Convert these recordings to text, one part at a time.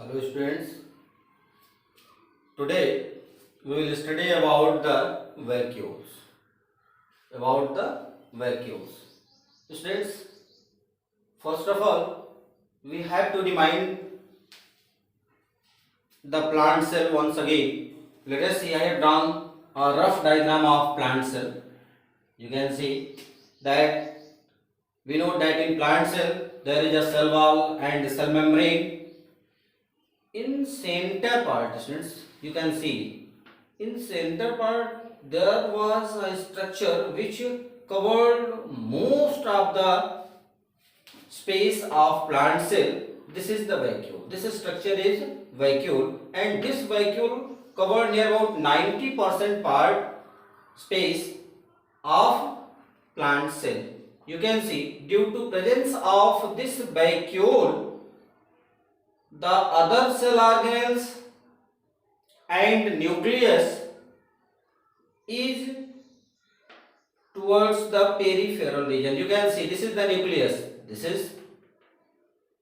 Hello students, today we will study about the vacuoles. About the vacuoles. Students, first of all, we have to remind the plant cell once again. Let us see, I have drawn a rough diagram of plant cell. You can see that we know that in plant cell there is a cell wall and cell membrane. In center part, students, you can see in center part there was a structure which covered most of the space of plant cell. This is the vacuole. This structure is vacuole, and this vacuole covered near about 90% part space of plant cell. You can see due to presence of this vacuole, the other cell organelles and nucleus is towards the peripheral region. You can see this is the nucleus, this is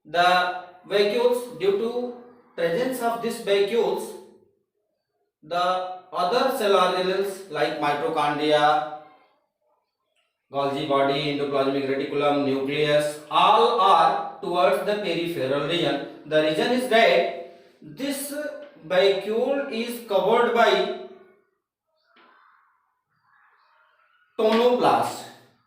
the vacuoles. Due to presence of this vacuoles, the other cell organelles like mitochondria, Golgi body, endoplasmic reticulum, nucleus, all are towards the peripheral region. The reason is that this vacuole is covered by tonoplast.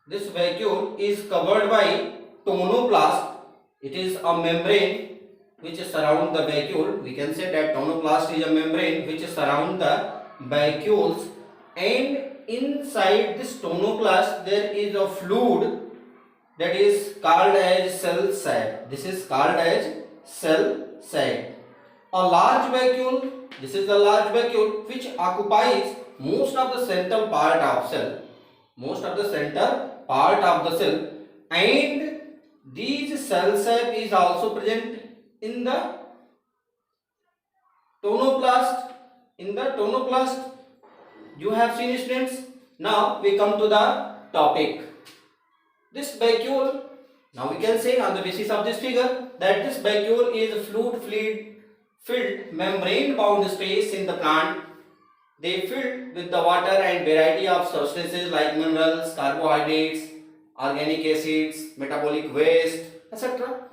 This vacuole is covered by tonoplast. It is a membrane which surrounds the vacuole. We can say that tonoplast is a membrane which surrounds the vacuoles, and inside this tonoplast there is a fluid that is called as cell sac. This is called as cell sac. A large vacuole, this is the large vacuole which occupies most of the central part of cell. Most of the center part of the cell, and these cell sac is also present in the tonoplast. In the tonoplast, you have seen, students. Now we come to the topic. This vacuole, now we can say on the basis of this figure that this vacuole is a fluid filled membrane bound space in the plant. They filled with the water and variety of substances like minerals, carbohydrates, organic acids, metabolic waste, etc.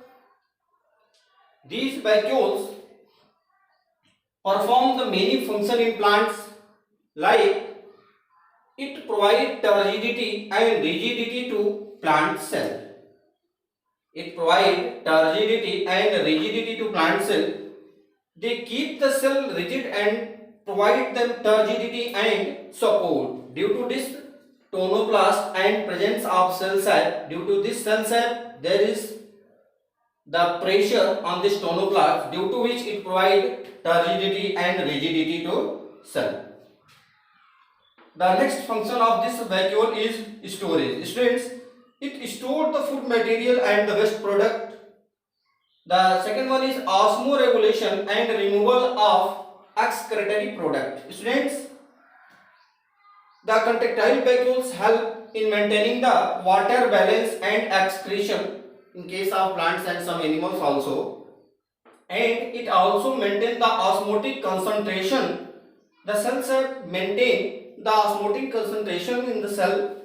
These vacuoles perform the many functions in plants, like it provides turgidity and rigidity to plant cell. It provides turgidity and rigidity to plant cell. They keep the cell rigid and provide them turgidity and support. Due to this tonoplast and presence of cell sac, due to this cell sac, there is the pressure on this tonoplast, due to which it provides turgidity and rigidity to cell. The next function of this vacuole is storage. Students, it stores the food material and the waste product. The second one is osmoregulation and removal of excretory product. Students, the contractile vacuoles help in maintaining the water balance and excretion in case of plants and some animals also, and it also maintains the osmotic concentration. The cells maintain the osmotic concentration in the cell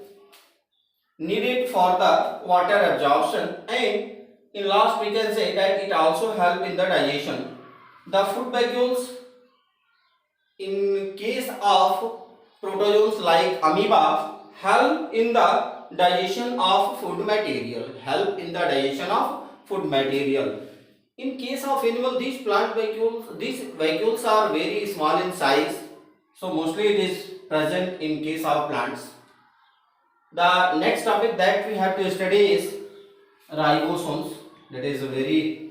needed for the water absorption, and in last we can say that it also help in the digestion. The food vacuoles, in case of protozoans like amoeba, help in the digestion of food material. In case of animal, these vacuoles are very small in size, so mostly it is present in case of plants. The next topic that we have to study is ribosomes. That is a very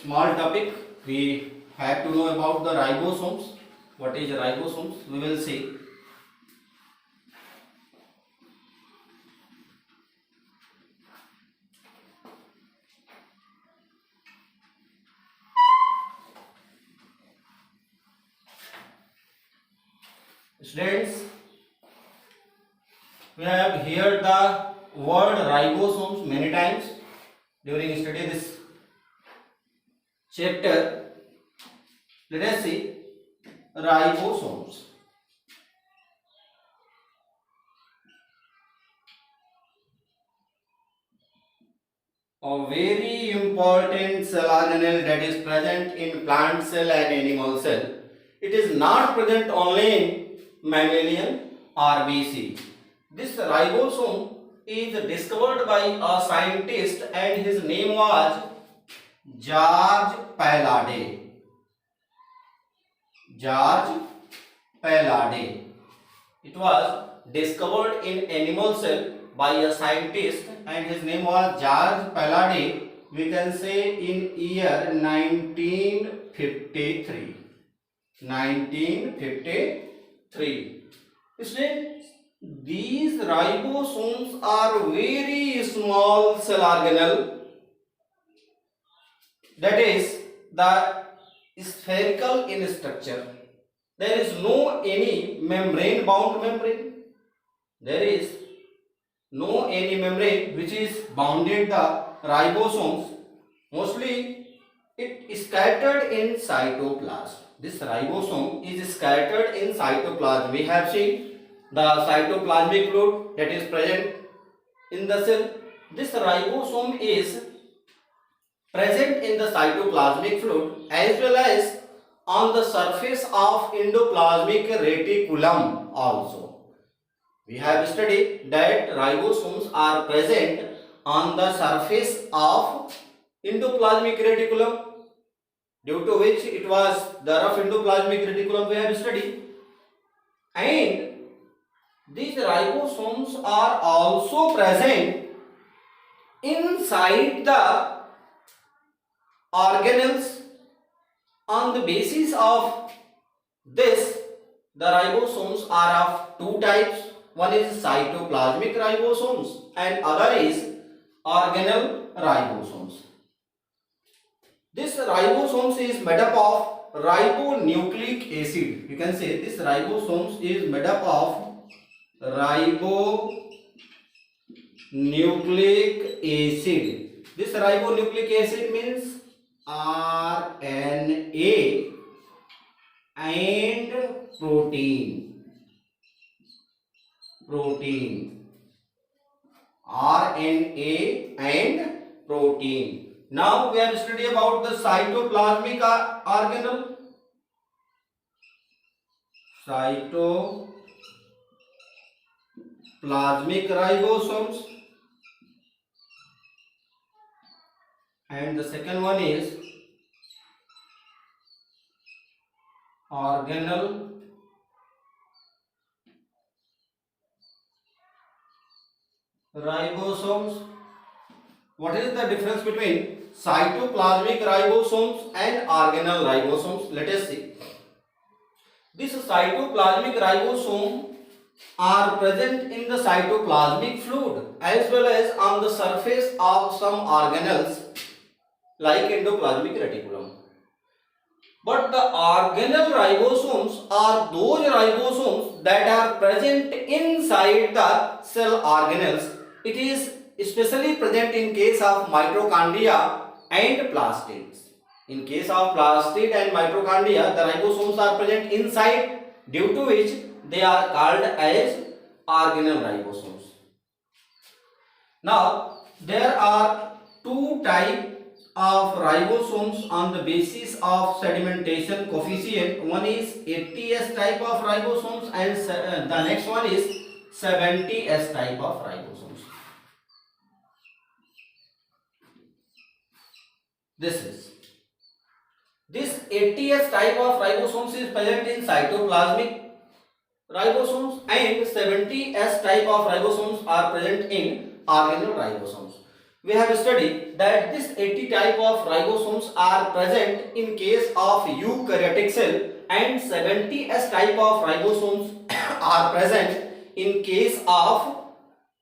small topic. We have to know about the ribosomes. What is ribosomes? We will see. Students, we have heard the word ribosomes many times during study this chapter, let us see ribosomes. A very important cell organelle that is present in plant cell and animal cell. It is not present only in mammalian RBC. This ribosome is discovered by a scientist and his name was George Palade. George Palade. It was discovered in animal cell by a scientist and his name was George Palade. We can say in year 1953. 1953. Students, these ribosomes are very small cell organelle, that is the spherical in structure. There is no any membrane bound membrane. There is no any membrane which is bounded the ribosomes. Mostly it is scattered in cytoplasm. This ribosome is scattered in cytoplasm. We have seen the cytoplasmic fluid that is present in the cell. This ribosome is present in the cytoplasmic fluid as well as on the surface of endoplasmic reticulum also. We have studied that ribosomes are present on the surface of endoplasmic reticulum, due to which it was the rough endoplasmic reticulum we have studied. And these ribosomes are also present inside the organelles. On the basis of this, the ribosomes are of two types. One is cytoplasmic ribosomes and other is organelle ribosomes. This ribosomes is made up of ribonucleic acid. You can say this ribosomes is made up of ribonucleic acid. This ribonucleic acid means RNA and protein. RNA and protein. Now we have studied about the cytoplasmic organelle. Cytoplasmic ribosomes. And the second one is organelle ribosomes. What is the difference between cytoplasmic ribosomes and organelle ribosomes? Let us see. This cytoplasmic ribosome are present in the cytoplasmic fluid as well as on the surface of some organelles like endoplasmic reticulum. But the organelle ribosomes are those ribosomes that are present inside the cell organelles. It is especially present in case of mitochondria and plastids. In case of plastid and mitochondria, the ribosomes are present inside, due to which they are called as organelle ribosomes. Now, there are two types of ribosomes on the basis of sedimentation coefficient. One is 80S type of ribosomes and the next one is 70S type of ribosomes. This 80S type of ribosomes is present in cytoplasmic ribosomes and 70S type of ribosomes are present in organelle ribosomes. We have studied that this 80 type of ribosomes are present in case of eukaryotic cell and 70S type of ribosomes are present in case of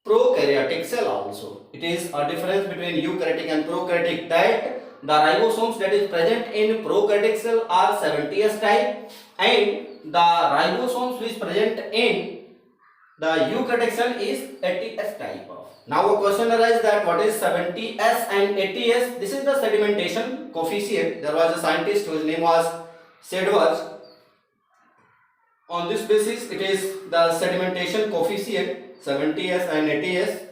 prokaryotic cell also. It is a difference between eukaryotic and prokaryotic, that the ribosomes that is present in prokaryotic cell are 70S type and the ribosomes which present in the eukaryotic is 80S type of. Now a question arises that what is 70S and 80S? This is the sedimentation coefficient. There was a scientist whose name was Sedgwick. On this basis, it is the sedimentation coefficient 70S and 80S.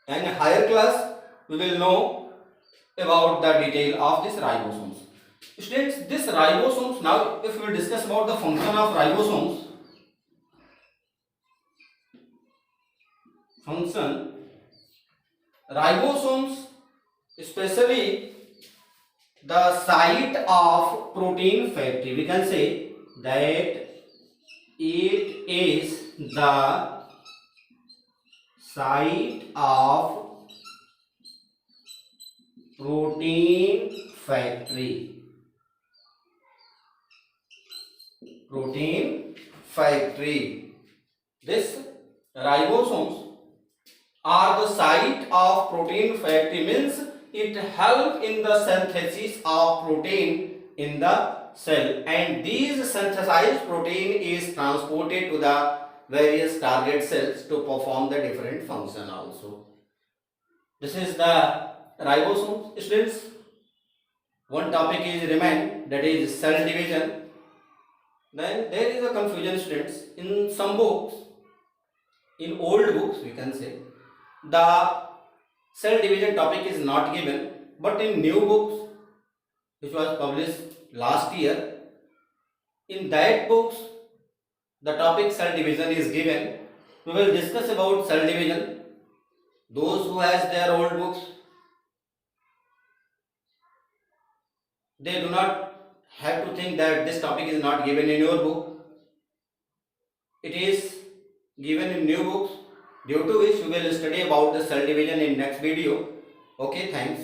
And in higher class, we will know about the detail of this ribosomes. Students, this ribosomes, now if we discuss about the function of ribosomes, ribosomes, especially the site of protein factory, we can say that it is the site of protein factory. This ribosomes are the site of protein factory, means it help in the synthesis of protein in the cell, and these synthesized protein is transported to the various target cells to perform the different function also. This is the ribosomes. Students, one topic is remain, that is cell division. Then there is a confusion, students. In some books, in old books we can say, the cell division topic is not given, but in new books which was published last year, in that books the topic cell division is given. We will discuss about cell division. Those who has their old books, they do not have to think that this topic is not given in your book. It is given in new books, due to which we will study about the cell division in next video. Okay, thanks.